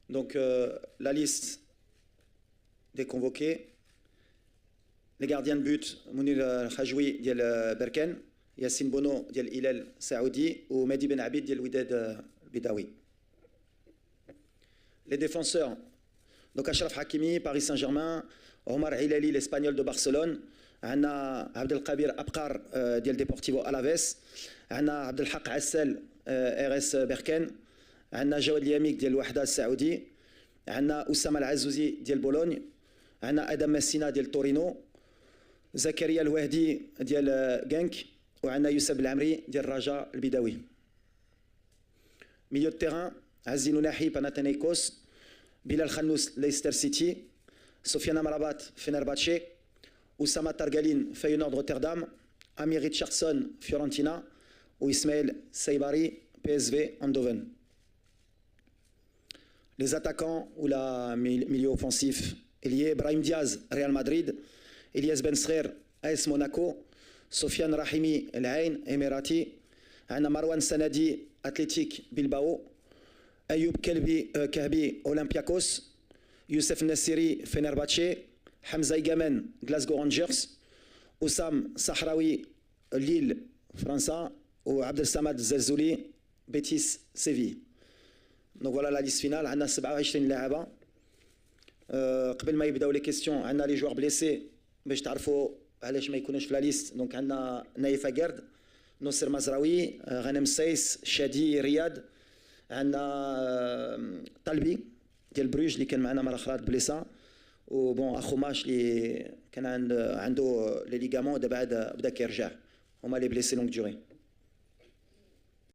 Donc la liste des convoqués. Les gardiens de but, Mounir Khajoui ديال بركان, Yassine Bono ديال Hilal Saoudi ou Mehdi Ben Abid ديال Wydad Bidawi. Les défenseurs, donc Achraf Hakimi, Paris Saint-Germain, Omar Hilali, l'Espagnol de Barcelone, Anna Abdelkabir Abkar ديال Deportivo Alaves, Anna Abdelhaq Assel RS Berken, Anna Jawad Liamik ديال الوحدة السعودي, Anna Oussama Al-Azouzi ديال Bologne, Anna Adam Messina ديال Torino, زكريا الوهدي ديال غانك, وعندنا يوسف العمري ديال الرجاء البيضاوي. ميليو تيران عزي نوناحي باناتينيكوس, بلال خنوس ليستر سيتي, سفيان امرابات فينرباتشي, اسامه ترغالين فيونورد روتردام, امير ريتشاردسون فيورنتينا, واسماعيل سيباري بي اس في اندوفن. Les attaquants ou la milieu offensif, il y a Brahim Diaz, Real Madrid, Elias Ben Srer, AS Monaco, Sofiane Rahimi, El Ain, Emirati, Anna Marwan Sanadi, Athletic Bilbao, Ayoub Kahbi, Olympiakos, Youssef Nassiri, Fenerbahçe, Hamza Igamen, Glasgow Rangers, Oussam Sahraoui, Lille, France, ou Abdel Samad Zelzouli, Betis Séville. Donc voilà la liste finale. On a 27 لاعبة. قبل ما يبداو لي كيستيون, عندنا لي جوار بليسي باش تعرفوا علاش ما يكونوش في لا ليست. دونك عندنا نايف اكارد, نصر مزراوي, غنم سايس, شادي رياض, عندنا طلبي ديال بروج اللي كان معنا مره اخرى بليسا, وبون اخو ماش اللي كان عنده لي ليغامون دابا بدا كيرجع. هما لي بليسي لونغ دوري.